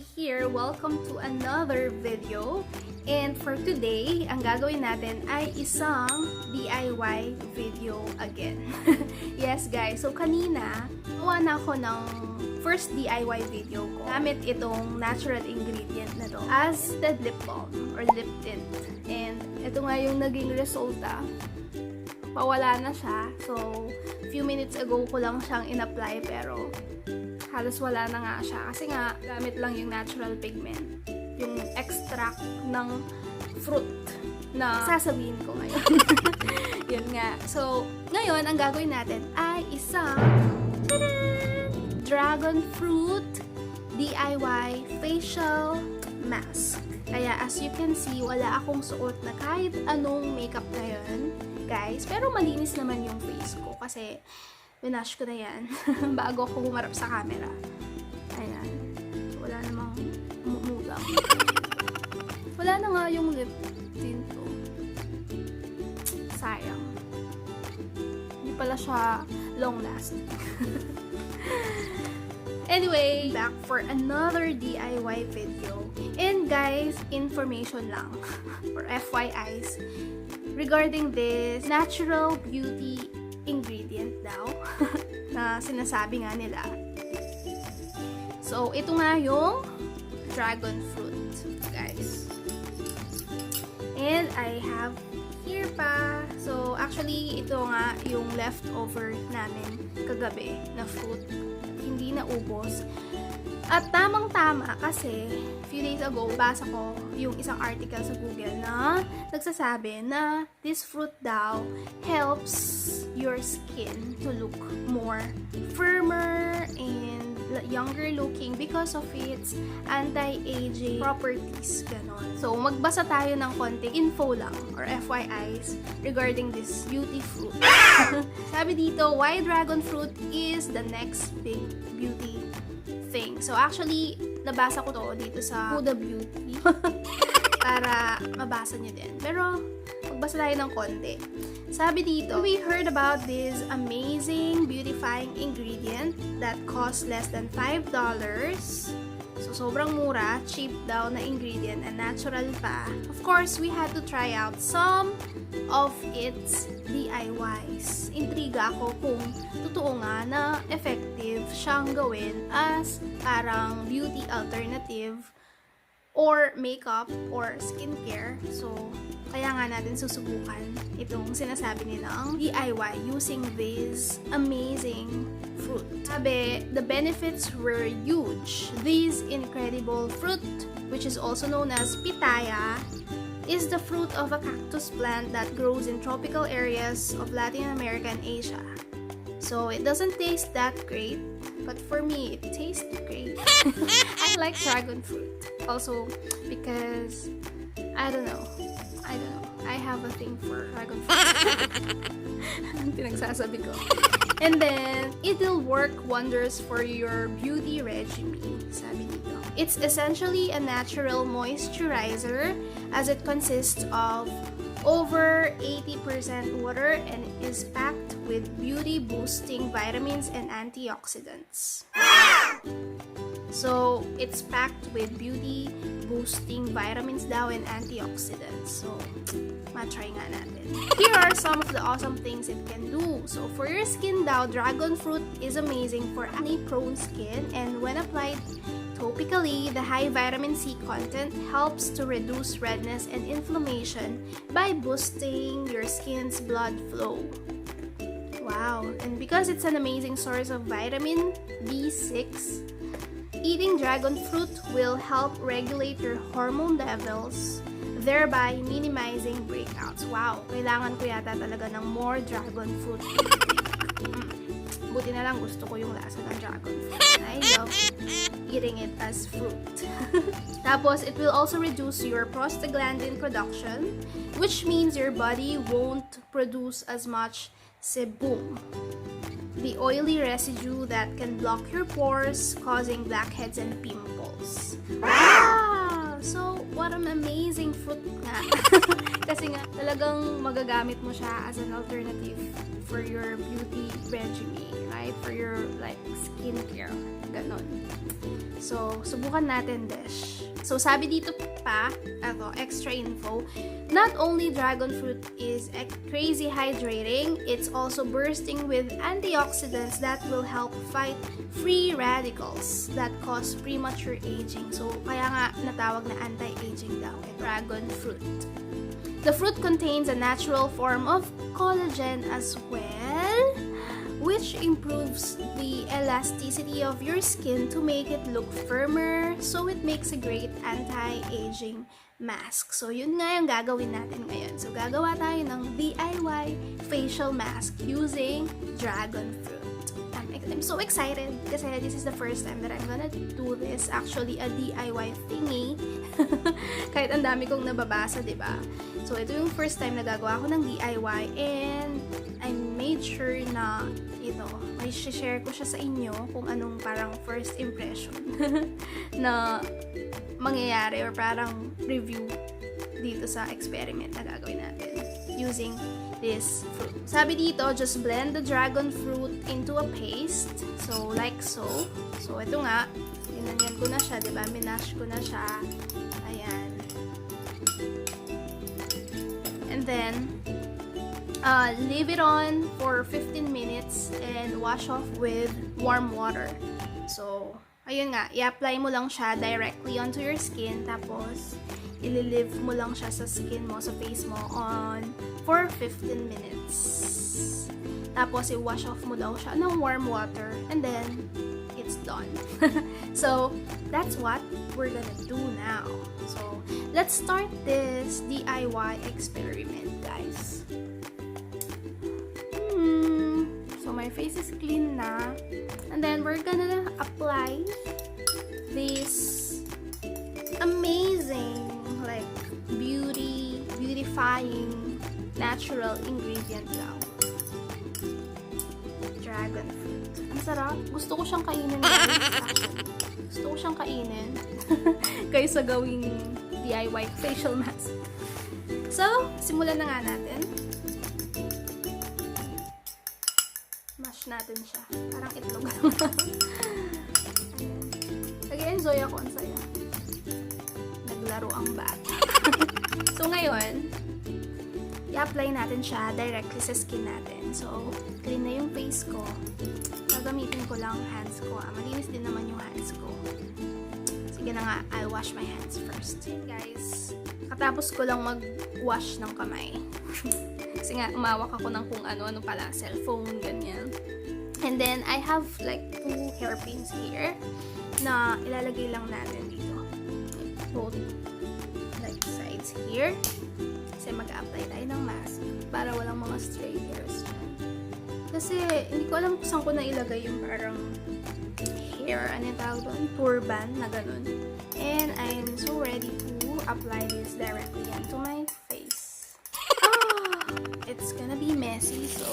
Abby here. Welcome to another video. And for today, ang gagawin natin ay isang DIY video again. Yes guys, so kanina, gawa na ako ng first DIY video ko. Gamit itong natural ingredient na to as the lip balm or lip tint. And ito nga yung naging resulta. Pawala na siya. So, few minutes ago ko lang siyang in-apply pero halos wala na nga siya. Kasi nga, gamit lang yung natural pigment. Yung extract ng fruit na sasabihin ko ngayon. Yun nga. So, ngayon, ang gagawin natin ay isang dragon fruit DIY facial mask. Kaya as you can see, wala akong suot na kahit anong makeup ngayon, guys. Pero malinis naman yung face ko kasi winash ko na yan bago ako humarap sa camera. Ayan. So, wala namang umuulam. Wala na nga yung lip tint ko. Sayang. Hindi pala siya long lasting. Anyway, back for another DIY video. And guys, information lang or FYIs regarding this natural beauty ingredient daw na sinasabi nga nila. So, ito nga yung dragon fruit, guys. And I have here pa. So, actually, ito nga yung leftover namin kagabi na fruit. Hindi na ubos. At tamang-tama kasi few days ago, basa ko yung isang article sa Google na nagsasabi na this fruit daw helps your skin to look more firmer and younger looking because of its anti-aging properties. Ganon. So, magbasa tayo ng konting info lang or FYIs regarding this beauty fruit. Sabi dito, why dragon fruit is the next big beauty thing. So, actually, nabasa ko to dito sa Huda Beauty para mabasa nyo din. Pero, magbasa tayo ng konti. Sabi dito, we heard about this amazing beautifying ingredient that costs less than $5. So, sobrang mura, cheap daw na ingredient and natural pa. Of course, we had to try out some of its DIYs. Intriga ako kung totoo nga na effective siyang gawin as parang beauty alternative or makeup or skincare. So, kaya nga natin susubukan itong sinasabi nilang DIY using this amazing fruit. Sabi, the benefits were huge. This incredible fruit, which is also known as pitaya, is the fruit of a cactus plant that grows in tropical areas of Latin America and Asia. So, it doesn't taste that great, but for me, it tastes great. I like dragon fruit. Also, because, I don't know. I have a thing for dragon fruit. Pinagsasabi ko. And then, it will work wonders for your beauty regimen, sabi dito. It's essentially a natural moisturizer as it consists of over 80% water and is packed with beauty-boosting vitamins and antioxidants. So, it's packed with beauty-boosting vitamins daw and antioxidants. So, matry nga natin. Here are some of the awesome things it can do. So, for your skin daw, dragon fruit is amazing for acne-prone skin, and when applied topically, the high vitamin C content helps to reduce redness and inflammation by boosting your skin's blood flow. Wow! And because it's an amazing source of vitamin B6, eating dragon fruit will help regulate your hormone levels, thereby minimizing breakouts. Wow! Kailangan ko yata talaga ng more dragon fruit. Buti na lang gusto ko yung lasa ng dragon fruit. I love eating it as fruit. Tapos, it will also reduce your prostaglandin production, which means your body won't produce as much sebum, the oily residue that can block your pores, causing blackheads and pimples. Wow! So, what an amazing fruit nga. Kasi nga, talagang magagamit mo siya as an alternative for your beauty regimen, right? For your, like, skincare. Ganon. So, subukan natin, besh. So, sabi dito pa, extra info, not only dragon fruit is crazy hydrating, it's also bursting with antioxidants that will help fight free radicals that cause premature aging. So, kaya nga natawag na anti-aging daw, dragon fruit. The fruit contains a natural form of collagen as well, which improves the elasticity of your skin to make it look firmer, so it makes a great anti-aging mask. So, yun nga yung gagawin natin ngayon. So, gagawa tayo ng DIY facial mask using dragon fruit. I'm so excited kasi this is the first time that I'm gonna do this. Actually, a DIY thingy. Kahit ang dami kong nababasa, diba? So, ito yung first time na gagawa ko ng DIY and I made sure na may share ko siya sa inyo kung anong parang first impression na mangyayari or parang review dito sa experiment na gagawin natin using this fruit. Sabi dito, just blend the dragon fruit into a paste. So, like so. So, ito nga, ginanyan ko na siya, diba? Minash ko na siya. Ayan. And then, leave it on for 15 minutes and wash off with warm water. So, ayun nga, i-apply mo lang siya directly onto your skin, tapos ililive mo lang siya sa skin mo, sa face mo on for 15 minutes. Tapos, i-wash off mo daw siya ng warm water and then it's done. So, that's what we're gonna do now. So, let's start this DIY experiment, guys. So, my face is clean na. And then, we're gonna apply this amazing, like, beautifying natural ingredient daw. Dragon fruit. Ang sarap. Gusto ko siyang kainin, guys. Gusto ko siyang kainin. Kaysa gawing DIY facial mask. So, simulan na nga natin. Mash natin siya. Parang itlog. Nag-enjoy ako ang saya. Naglaro ang bata. So, ngayon, i-apply natin siya directly sa skin natin. So, clean na yung face ko. Gagamitin ko lang hands ko. Malinis din naman yung hands ko. Sige na nga, I'll wash my hands first. Yun, guys. Katapos ko lang mag-wash ng kamay. Kasi nga, umawak ako ng kung ano-ano pala, cellphone, ganyan. And then, I have like 2 hairpins here na ilalagay lang natin dito. Both like sides here. Kasi mag-a-apply tayo ng mask para walang mga stray hairs dyan. Kasi, hindi ko alam kung saan ko na ilagay yung parang hair, ano yung tawag doon? Turban na ganun. And I'm so ready to apply this directly onto my face. It's gonna be messy, so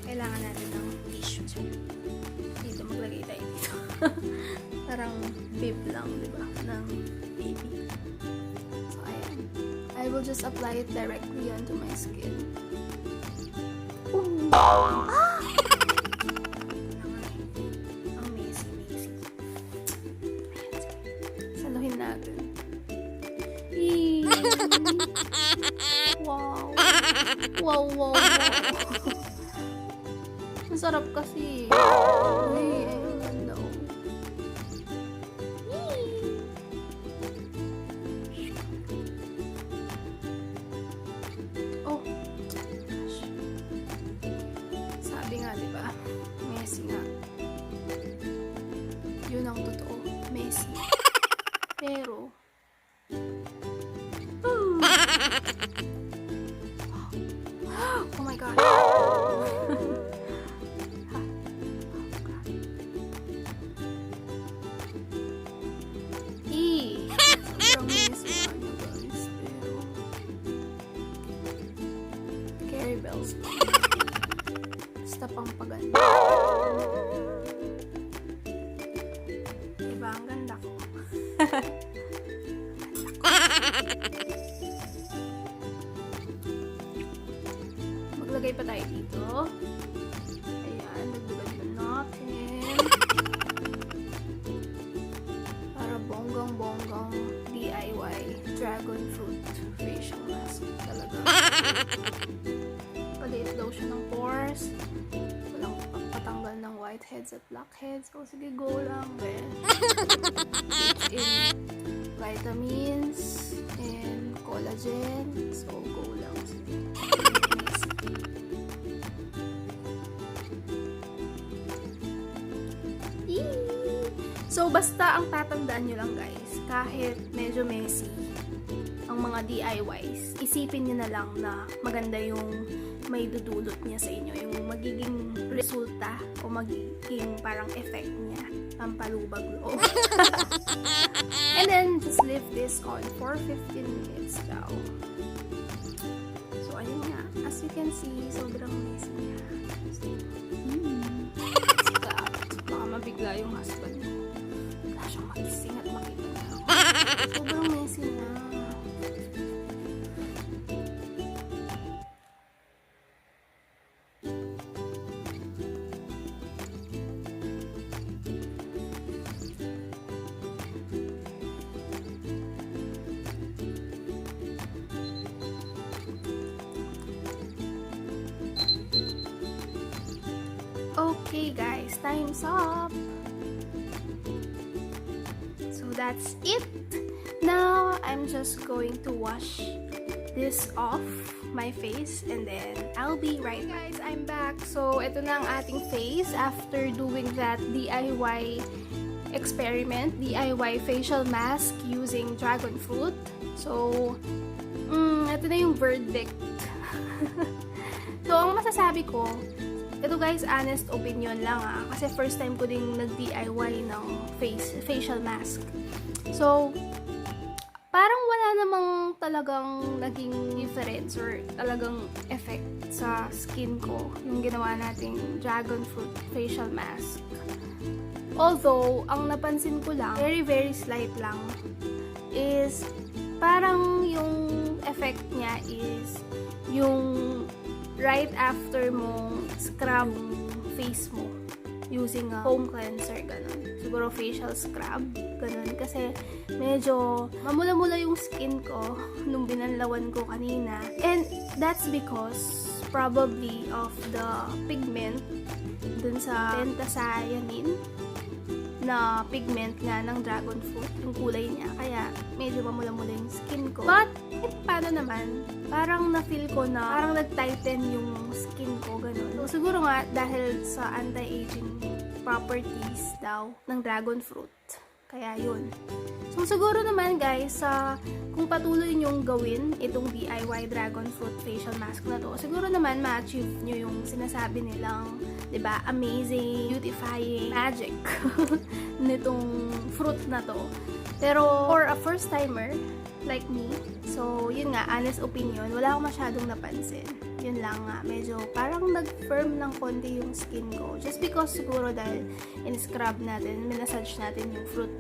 kailangan natin ng tissue dyan. Dito, maglagay tayo dito. Parang bib lang, diba? Ng baby. So, ayan. I will just apply it directly onto my skin. Ooh! Ah! Ang messy. Ayan, saluhin natin. Wow. Wow. Masarap kasi. Uy, ang ganda. Oh. Gosh. Sabi nga, diba? Messy nga. Yun ang totoo. Messy. Pero, oh my God. Sobrang messy nga guys. Pero, Carrie Bells. Basta pang paganda. Diba? Ang ganda ko. Maglagay pa tayo dito. Ayan, dagdagan na natin. Para bonggang-bonggang DIY dragon fruit facial mask talaga. Paliit daw siya ng pores. Walang patanggal ng whiteheads at blackheads. So, sige, go lang, besh. In vitamins and collagen. So, go lang. Sige. So, basta ang tatandaan nyo lang guys, kahit medyo messy ang mga DIYs, isipin nyo na lang na maganda yung may dudulot niya sa inyo, yung magiging resulta o magiging parang effect niya, pampalubag loob. And then, just leave this on for 15 minutes daw. So, ayun nga, as you can see, sobrang messy niya. Baka mabigla yung husband ko. Wala siyang magising at makita na. Sobrang messy na. Okay guys, time's up. So that's it. Now I'm just going to wash this off my face and then I'll be right back. Guys, I'm back. So ito na ang ating face after doing that DIY experiment, DIY facial mask using dragon fruit. So ito na yung verdict. So ang masasabi ko, ito guys, honest opinion lang kasi first time ko ding nag-DIY ng facial mask. So, parang wala namang talagang naging difference or talagang effect sa skin ko yung ginawa nating dragon fruit facial mask. Although, ang napansin ko lang, very very slight lang, is parang yung effect niya is yung right after mo scrub face mo using a foam cleanser, ganun. Siguro facial scrub, ganun. Kasi medyo mamula-mula yung skin ko nung binanlawan ko kanina. And that's because probably of the pigment dun sa pentacyanin na pigment nga ng dragon fruit, yung kulay niya. Kaya medyo mamula-mula yung skin ko. But, paano naman, parang na-feel ko na parang nag-tighten yung skin ko, ganun. So, siguro nga, dahil sa anti-aging properties daw ng dragon fruit. Kaya yun. So, siguro naman guys, kung patuloy nyong gawin itong DIY dragon fruit facial mask na to, siguro naman ma-achieve nyo yung sinasabi nilang, diba, amazing, beautifying magic nitong fruit na to. Pero, for a first timer, like me, so, yun nga, honest opinion, wala akong masyadong napansin. Yun lang nga, medyo parang nag-firm ng konti yung skin ko. Just because siguro dahil in-scrub natin, minasage natin yung fruit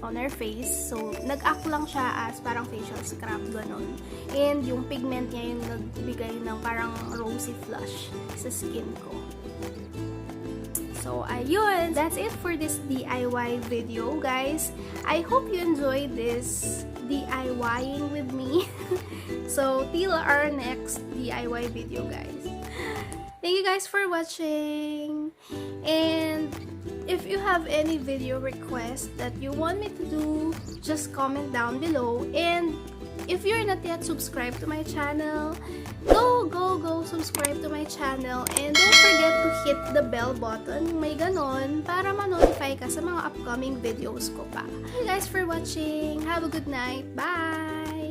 on our face. So, nag-act lang siya as parang facial scrub, ganun. And yung pigment niya yung nagbigay ng parang rosy flush sa skin ko. So, ayun. That's it for this DIY video, guys. I hope you enjoyed this DIYing with me. So, till our next DIY video, guys. Thank you guys for watching. And if you have any video requests that you want me to do, just comment down below. And if you're not yet subscribed to my channel, go subscribe to my channel. And don't forget to hit the bell button, may ganon, para ma-notify ka sa mga upcoming videos ko pa. Thank you guys for watching. Have a good night. Bye!